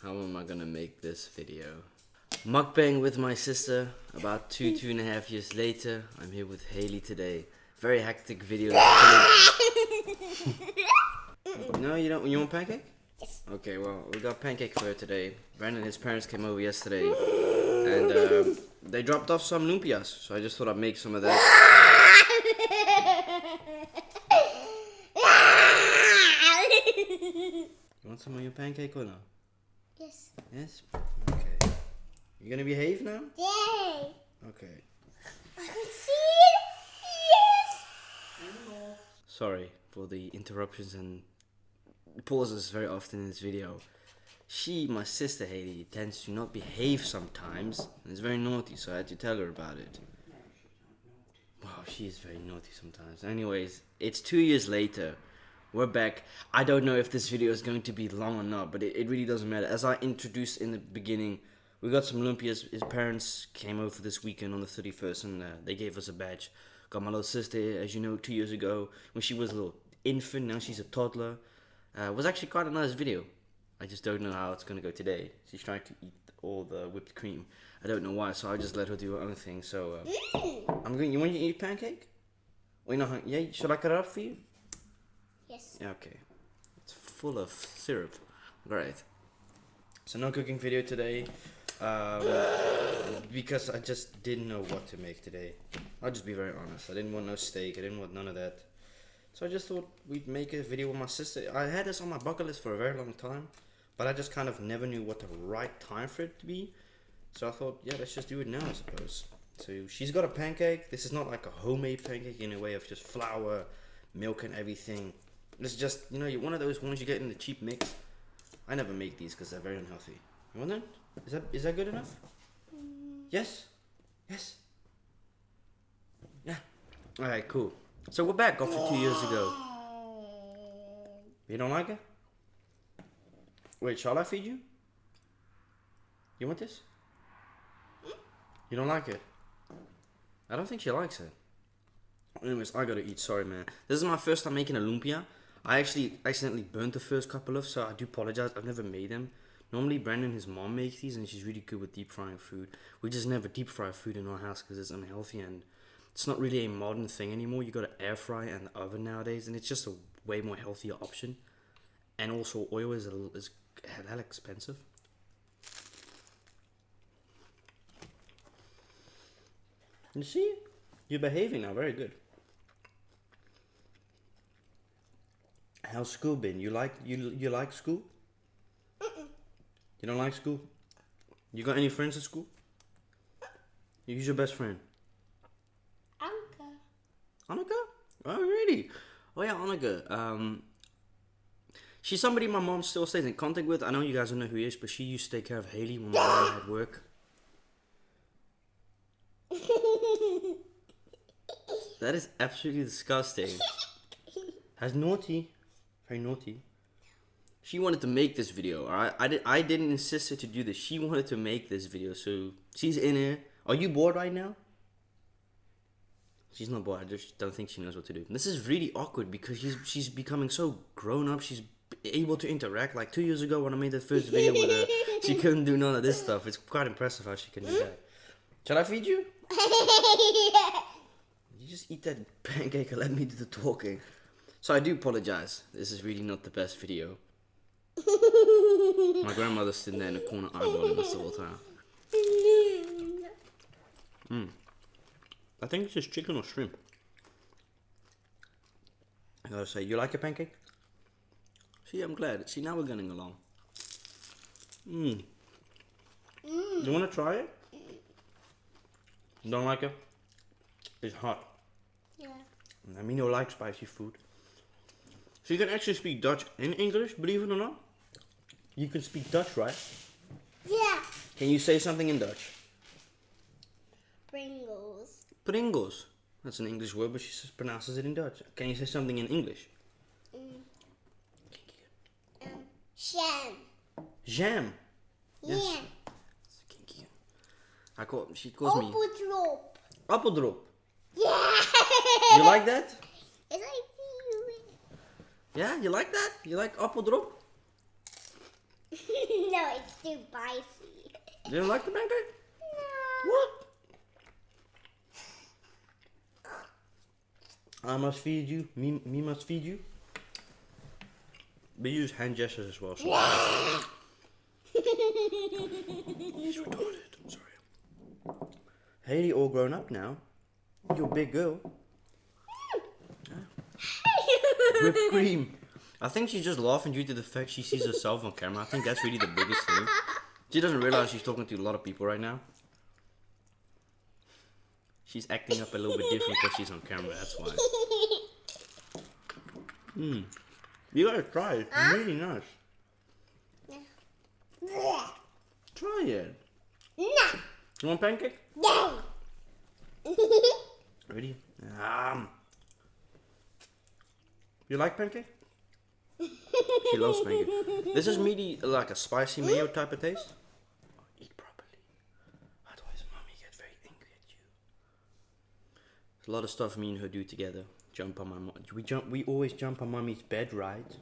how am I gonna make this video? Mukbang with my sister, about two and a half years later. I'm here with Haley today. Very hectic video. No, you don't? You want pancake? Yes. Okay, well, we got pancake for her today. Brandon and his parents came over yesterday, and they dropped off some lumpias, so I just thought I'd make some of that. You want some of your pancake or no? Yes. Yes? Okay. You gonna behave now? Yay! Okay. I can see it! Yes! Sorry for the interruptions and pauses very often in this video. She, my sister Haley, tends to not behave sometimes, and is very naughty, so I had to tell her about it. Wow, she is very naughty sometimes. Anyways, it's 2 years later. We're back. I don't know if this video is going to be long or not, but it really doesn't matter. As I introduced in the beginning, we got some lumpias. His parents came over this weekend on the 31st, and they gave us a batch. Got my little sister, as you know, 2 years ago, when she was a little infant. Now she's a toddler. It was actually quite a nice video. I just don't know how it's going to go today. She's trying to eat all the whipped cream. I don't know why, so I just let her do her own thing. So, I'm going. You want to eat pancake? Wait, no, yeah. Should I cut it up for you? Yes. Yeah, okay. It's full of syrup. Great. So no cooking video today. Because I just didn't know what to make today. I'll just be very honest. I didn't want no steak. I didn't want none of that. So I just thought we'd make a video with my sister. I had this on my bucket list for a very long time, but I just kind of never knew what the right time for it to be. So I thought, yeah, let's just do it now, I suppose. So she's got a pancake. This is not like a homemade pancake in a way of just flour, milk and everything. It's just, you know, one of those ones you get in the cheap mix. I never make these because they're very unhealthy. You want that? Is that good enough? Yes? Yes? Yeah. Alright, cool. So we're back after 2 years ago. You don't like it? Wait, shall I feed you? You want this? You don't like it? I don't think she likes it. Anyways, I gotta eat. Sorry, man. This is my first time making a lumpia. I actually accidentally burnt the first couple of, so I do apologize. I've never made them. Normally, Brandon and his mom make these, and she's really good with deep frying food. We just never deep fry food in our house because it's unhealthy, and it's not really a modern thing anymore. You got to air fry and the oven nowadays, and it's just a way more healthier option. And also, oil is hell expensive. You see? You're behaving now. Very good. How's school been? You like school? You don't like school? You got any friends at school? Who's your best friend? Anka. Annika? Oh, really? Oh, yeah, Annika. She's somebody my mom still stays in contact with. I know you guys don't know who he is, but she used to take care of Haley when my mom had work. That is absolutely disgusting. That's naughty. Very naughty. She wanted to make this video, alright? I didn't insist her to do this. She wanted to make this video, so she's in here. Are you bored right now? She's not bored. I just don't think she knows what to do. This is really awkward because she's becoming so grown up. She's able to interact. Like 2 years ago when I made the first video with her, she couldn't do none of this stuff. It's quite impressive how she can do that. Shall I feed you? You just eat that pancake and let me do the talking. So I do apologize. This is really not the best video. My grandmother's sitting there in the corner eyeballing us the whole time. I think it's just chicken or shrimp. I gotta say, you like a pancake? See, I'm glad. See, now we're getting along. You wanna try it? You don't like it? It's hot. Yeah. I mean, you like spicy food. So you can actually speak Dutch and English, believe it or not. You can speak Dutch, right? Yeah. Can you say something in Dutch? Pringles. Pringles. That's an English word, but she pronounces it in Dutch. Can you say something in English? Jam. Jam. Yes. Yeah. She calls me Appeldrop. Appeldrop. Yeah. You like that? Yes, I do. Yeah, you like that? You like Appeldrop? No, it's too spicy. You didn't like the pancake? No. What? I must feed you. Me must feed you. We use hand gestures as well. So he's retarded. I'm sorry. Haley, all grown up now. You're a big girl. Whipped cream. I think she's just laughing due to the fact she sees herself on camera. I think that's really the biggest thing. She doesn't realize she's talking to a lot of people right now. She's acting up a little bit different because she's on camera, that's why. You gotta try it. It's really nice. Try it. No. You want pancake? No. Ready? You like pancake? She loves pancake. This is really like a spicy mayo type of taste. Eat properly. Otherwise mommy gets very angry at you. There's a lot of stuff me and her do together. Jump on my we always jump on mommy's bed, right?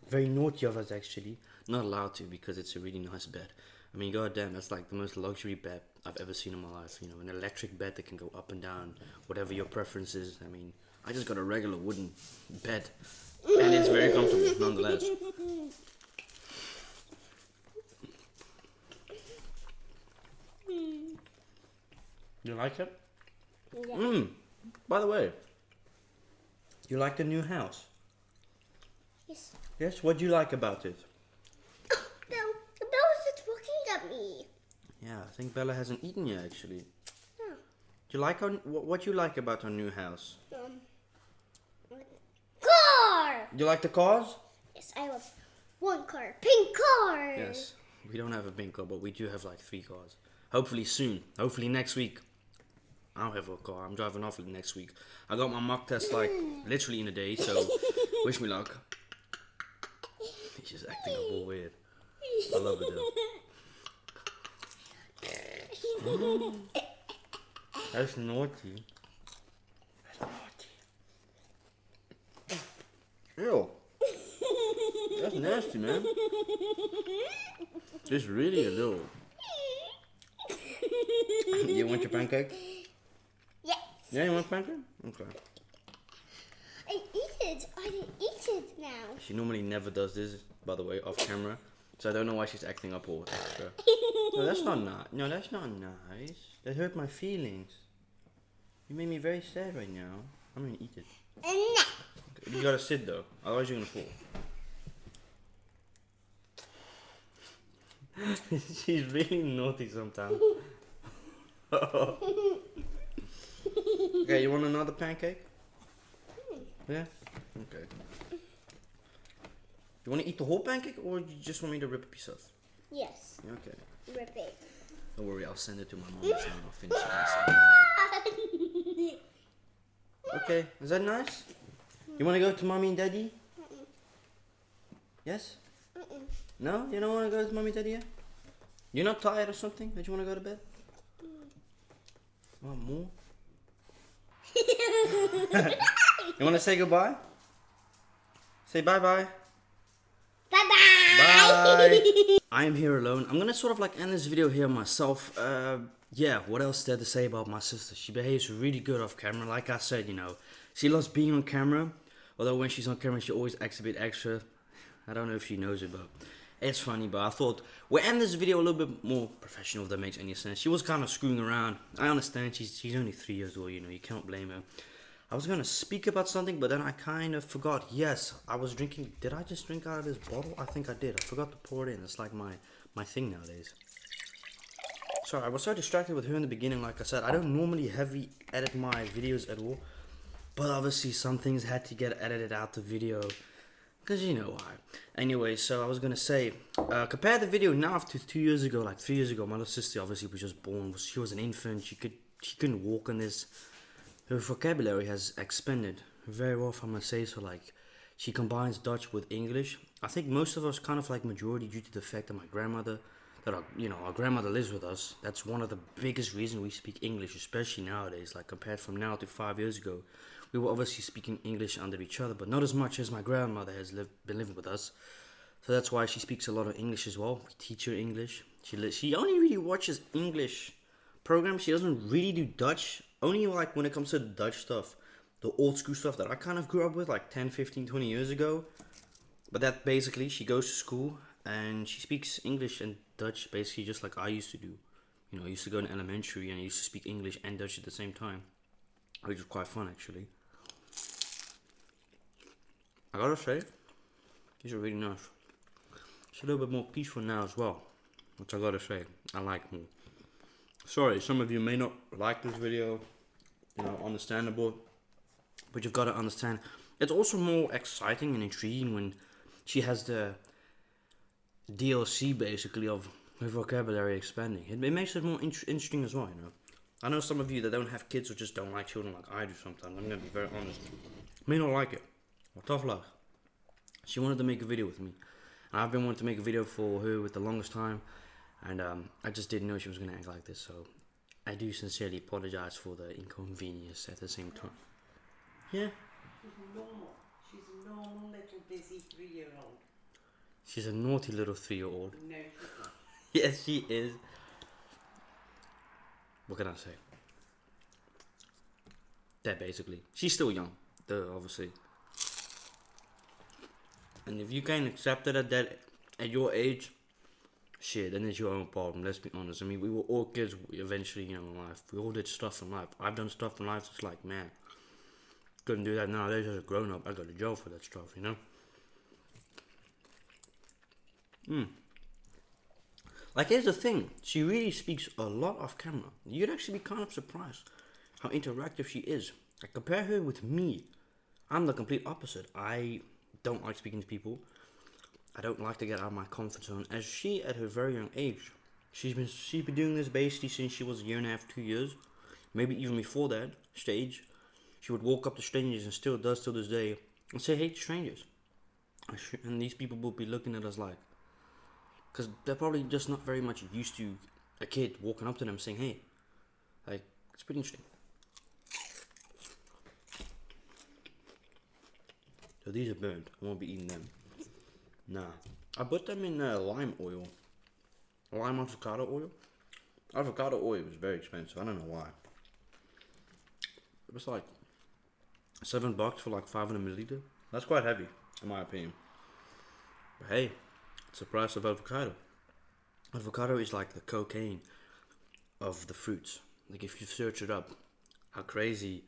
Very naughty of us actually. Not allowed to because it's a really nice bed. I mean, goddamn, that's like the most luxury bed I've ever seen in my life. You know, an electric bed that can go up and down, whatever your preference is. I mean, I just got a regular wooden bed, and it's very comfortable nonetheless. You like it? Yeah. By the way, you like the new house? Yes. Yes. What do you like about it? No, the bell is just looking at me. Yeah, I think Bella hasn't eaten yet actually. Oh. Do you like what you like about our new house? Car. Do you like the cars? Yes, I have one car, pink car. Yes. We don't have a pink car, but we do have like 3 cars. Hopefully soon. Hopefully next week. I don't have a car. I'm driving off next week. I got my mock test like literally in a day, so wish me luck. He's just acting up all weird. I love it though. That's naughty. That's naughty. Ew. That's nasty, man. Just really a little. You want your pancake? Yes. Yeah, you want pancake? Okay. I eat it. I didn't eat it now. She normally never does this, by the way, off camera. So I don't know why she's acting up all extra. No, that's not nice. No, that's not nice. That hurt my feelings. You made me very sad right now. I'm gonna eat it. No. Okay, you gotta sit though, otherwise you're gonna fall. She's really naughty sometimes. Okay, you want another pancake? Yeah? Okay. You want to eat the whole pancake or you just want me to rip a piece off? Yes. Okay. Rip it. Don't worry, I'll send it to my mom and I'll finish it myself. Okay, is that nice? You want to go to mommy and daddy? Yes? No? You don't want to go to mommy and daddy yet? You're not tired or something that you want to go to bed? Want more? You want to say goodbye? Say bye-bye. Bye-bye. Bye. I am here alone. I'm gonna sort of like end this video here myself. Yeah, what else is there to say about my sister? She behaves really good off camera. Like I said, you know, she loves being on camera. Although when she's on camera, she always acts a bit extra. I don't know if she knows it, but it's funny. But I thought we'll end this video a little bit more professional, if that makes any sense. She was kind of screwing around. I understand. She's only 3 years old. You know, you can't blame her. I was gonna speak about something, but then I kind of forgot. Yes, I was drinking. Did I just drink out of this bottle? I think I did. I forgot to pour it in. It's like my thing nowadays. Sorry, I was so distracted with her in the beginning. Like I said, I don't normally heavy edit my videos at all, but obviously some things had to get edited out the video, cause you know why. Anyway, so I was gonna say, compare the video now to 2 years ago, like 3 years ago. My little sister obviously was just born. She was an infant. She couldn't walk on this. Her vocabulary has expanded very well, if I must say so. Like, she combines Dutch with English. I think most of us kind of like majority due to the fact that my grandmother, our grandmother lives with us. That's one of the biggest reasons we speak English, especially nowadays. Like compared from now to 5 years ago, we were obviously speaking English under each other, but not as much as my grandmother has been living with us. So that's why she speaks a lot of English as well. We teach her English. She only really watches English programs. She doesn't really do Dutch. Only like when it comes to Dutch stuff, the old school stuff that I kind of grew up with like 10, 15, 20 years ago. But that basically, she goes to school and she speaks English and Dutch basically just like I used to do. You know, I used to go in elementary and I used to speak English and Dutch at the same time, which was quite fun actually. I gotta say, these are really nice. It's a little bit more peaceful now as well, which I gotta say, I like more. Sorry, some of you may not like this video, you know, understandable, but you've got to understand, it's also more exciting and intriguing when she has the DLC basically of her vocabulary expanding. It makes it more interesting as well, you know. I know some of you that don't have kids or just don't like children like I do sometimes. I'm gonna be very honest. May not like it. Well, tough luck. She wanted to make a video with me. And I've been wanting to make a video for her with the longest time. And I just didn't know she was gonna act like this. So I do sincerely apologize for the inconvenience at the same time. Yeah. She's normal. She's a normal little busy 3-year-old. She's a naughty little 3-year-old. No, she's not. Yes, she is. What can I say? That basically. She's still young, though, obviously. And if you can't accept it at your age, shit, then it's your own problem. Let's be honest. I mean, we were all kids eventually, you know, in life. We all did stuff in life. I've done stuff in life. It's like, man, couldn't do that nowadays as a grown up. I go to jail for that stuff, you know. Like, here's the thing. She really speaks a lot off camera. You'd actually be kind of surprised how interactive she is. Like, compare her with me. I'm the complete opposite. I don't like speaking to people. I don't like to get out of my comfort zone. As she, at her very young age, she's been doing this basically since she was 1.5 to 2 years. Maybe even before that stage. She would walk up to strangers and still does till this day and say hey to strangers. And these people will be looking at us like, because they're probably just not very much used to a kid walking up to them saying hey. Like, it's pretty interesting. So these are burnt. I won't be eating them. Nah. I put them in lime oil. Lime avocado oil. Avocado oil is very expensive. I don't know why. It was like $7 for like 500 milliliter. That's quite heavy, in my opinion. But hey, it's the price of avocado. Avocado is like the cocaine of the fruits. Like, if you search it up, how crazy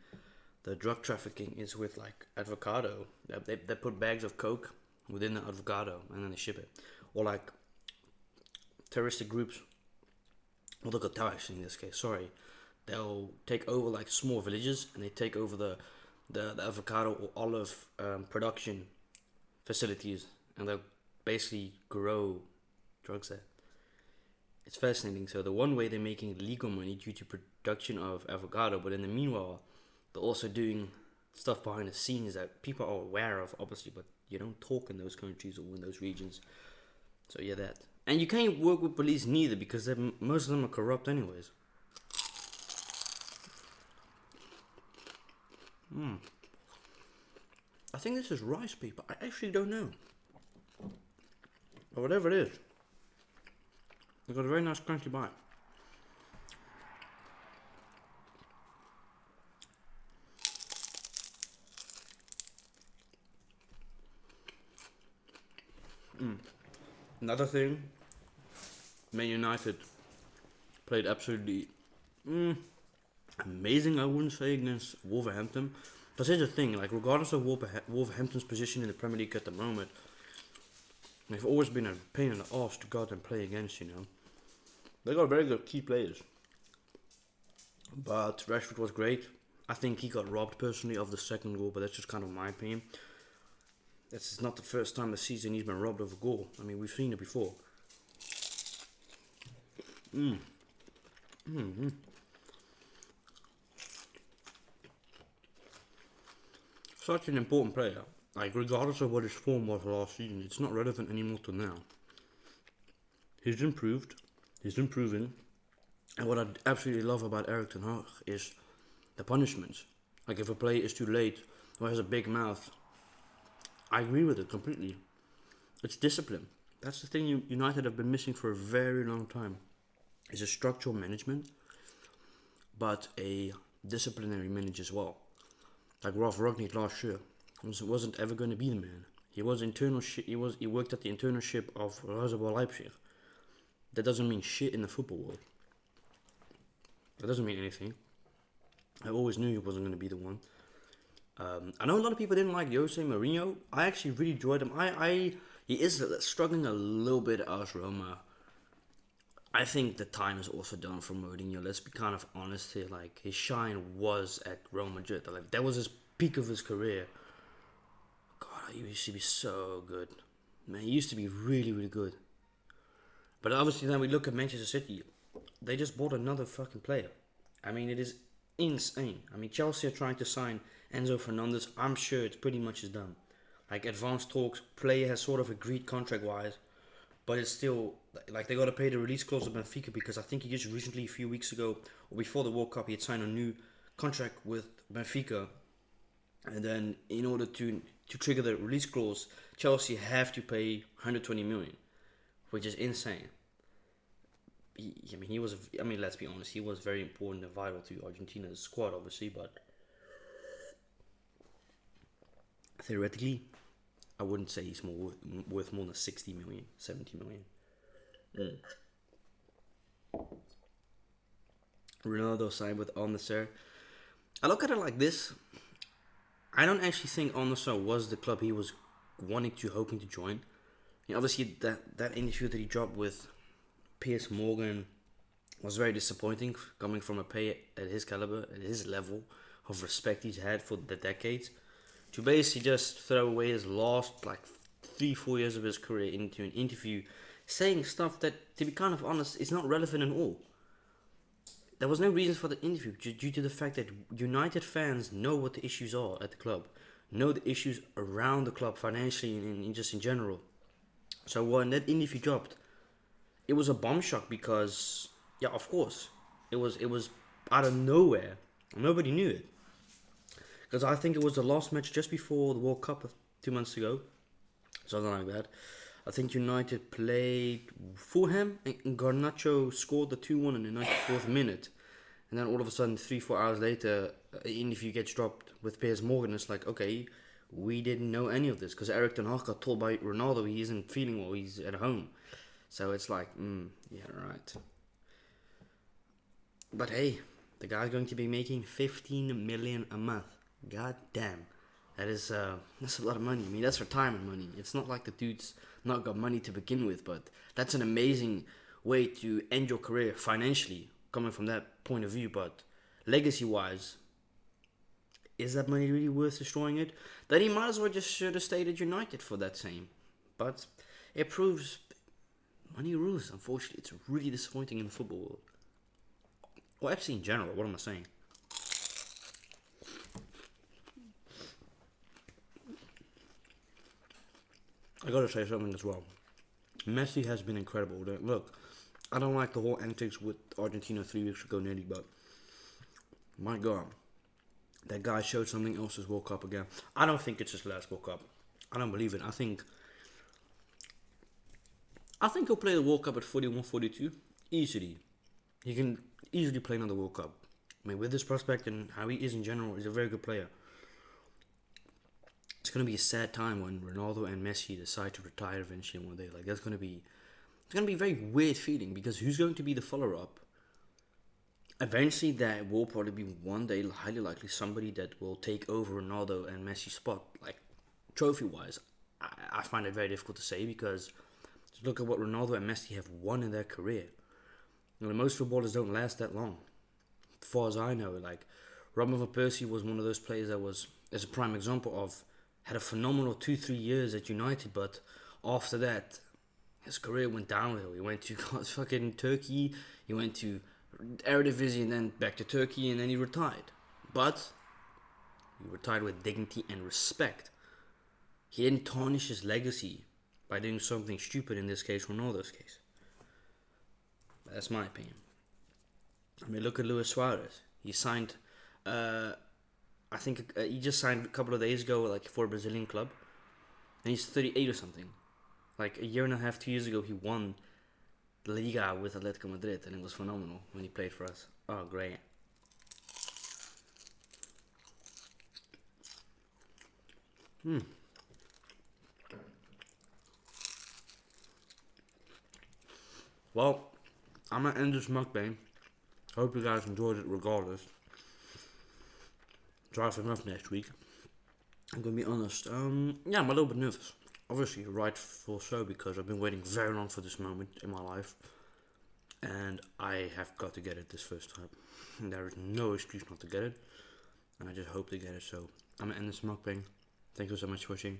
the drug trafficking is with like avocado. They put bags of coke within the avocado and then they ship it. Or like terroristic groups, or the cartel actually in this case, sorry. They'll take over like small villages and they take over the avocado or olive production facilities, and they'll basically grow drugs there. It's fascinating. So the one way they're making legal money due to production of avocado, but in the meanwhile they're also doing stuff behind the scenes that people are aware of, obviously, but you don't talk in those countries or in those regions. So yeah, that. And you can't work with police neither, because most of them are corrupt anyways. I think this is rice paper. I actually don't know. But whatever it is, it's got a very nice crunchy bite. Another thing, Man United played absolutely amazing, I wouldn't say, against Wolverhampton. But here's the thing, like, regardless of Wolverhampton's position in the Premier League at the moment, they've always been a pain in the arse to go out and play against, you know. They got very good key players. But Rashford was great. I think he got robbed personally of the second goal, but that's just kind of my opinion. This is not the first time this season he's been robbed of a goal. I mean, we've seen it before. Such an important player. Like, regardless of what his form was last season, it's not relevant anymore to now. He's improved. He's improving. And what I absolutely love about Erik ten Hag is the punishments. Like, if a player is too late or has a big mouth, I agree with it completely. It's discipline. That's the thing United have been missing for a very long time. Is a structural management, but a disciplinary manager as well. Like Ralph Ragnick last year wasn't ever going to be the man. He was he worked at the internship of Razabal Leipzig. That doesn't mean shit in the football world. That doesn't mean anything. I always knew he wasn't going to be the one. I know a lot of people didn't like Jose Mourinho. I actually really enjoyed him. He is struggling a little bit as Roma. I think the time is also done for Mourinho. Let's be kind of honest here. Like, his shine was at Real Madrid. Like, that was his peak of his career. God, he used to be so good. Man, he used to be really, really good. But obviously, then we look at Manchester City. They just bought another fucking player. I mean, it is insane. I mean, Chelsea are trying to sign Enzo Fernandez. I'm sure it's pretty much is done. Like, advanced talks. Player has sort of agreed contract-wise. But it's still, like, they got to pay the release clause of Benfica because I think he just recently, a few weeks ago, or before the World Cup, he had signed a new contract with Benfica. And then, in order to trigger the release clause, Chelsea have to pay 120 million, which is insane. Let's be honest, he was very important and vital to Argentina's squad, obviously, but theoretically, I wouldn't say he's worth more than 60 million, 70 million. Ronaldo signed with Al Nassr. I look at it like this. I don't actually think Al Nassr was the club he was hoping to join. Obviously, that interview that he dropped with Piers Morgan was very disappointing, coming from a player at his caliber, at his level of respect he's had for the decades. To basically just throw away his last 3-4 years of his career into an interview saying stuff that, to be kind of honest, is not relevant at all. There was no reason for the interview due to the fact that United fans know what the issues are at the club, know the issues around the club financially and just in general. So when that interview dropped, it was a bomb shock because, yeah, of course, it was out of nowhere. Nobody knew it. Because I think it was the last match just before the World Cup 2 months ago. Something like that. I think United played Fulham and Garnacho scored the 2-1 in the 94th minute. And then all of a sudden, 3-4 hours later, an interview gets dropped with Piers Morgan. It's like, okay, we didn't know any of this. Because Eric Ten Hag got told by Ronaldo he isn't feeling well, he's at home. So it's like, yeah, right. But hey, the guy's going to be making 15 million a month. God damn. That's a lot of money. I mean, that's retirement money. It's not like the dude's not got money to begin with, but that's an amazing way to end your career financially, coming from that point of view. But legacy-wise, is that money really worth destroying it? Then he might as well just should have stayed at United for that same. But it proves money rules, unfortunately. It's really disappointing in the football world. Well, actually, in general, what am I saying? I gotta say something as well. Messi has been incredible. Look, I don't like the whole antics with Argentina 3 weeks ago nearly, but my God, that guy showed something else this World Cup again. I don't think it's his last World Cup. I don't believe it. I think he'll play the World Cup at 41, 42 easily. He can easily play another World Cup. I mean, with his prospect and how he is in general, he's a very good player. It's going to be a sad time when Ronaldo and Messi decide to retire eventually one day. Like, it's going to be a very weird feeling because who's going to be the follower-up? Eventually, there will probably be one day, highly likely, somebody that will take over Ronaldo and Messi's spot. Like, trophy-wise, I find it very difficult to say because just look at what Ronaldo and Messi have won in their career. You know, most footballers don't last that long. As far as I know, like, Robin van Persie was one of those players that was, as a prime example of, had a phenomenal 2-3 years at United, but after that, his career went downhill. He went to fucking Turkey, he went to Eredivisie, and then back to Turkey, and then he retired. But he retired with dignity and respect. He didn't tarnish his legacy by doing something stupid, in this case, Ronaldo's case. That's my opinion. I mean, look at Luis Suarez. He signed, I think he just signed a couple of days ago, like, for a Brazilian club. And he's 38 or something. Like a year and a half, 2 years ago, he won the Liga with Atletico Madrid, and it was phenomenal when he played for us. Oh, great. Well, I'm gonna end this mukbang. Hope you guys enjoyed it regardless. Try for enough next week. I'm gonna be honest. Yeah, I'm a little bit nervous. Obviously, rightful so, because I've been waiting very long for this moment in my life, and I have got to get it this first time. There is no excuse not to get it, and I just hope to get it. So I'm gonna end this mukbang. Thank you so much for watching,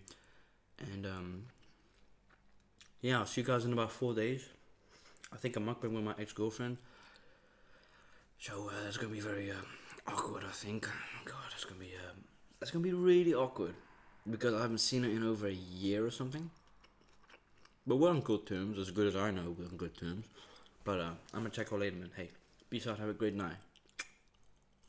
and yeah, I'll see you guys in about 4 days. I think I'm mukbang with my ex-girlfriend, so that's gonna be very awkward. I think. God, it's gonna be really awkward because I haven't seen her in over a year or something. But we're on good terms, as good as I know we're on good terms. But I'm gonna check her later, man. Hey, peace out. Have a great night.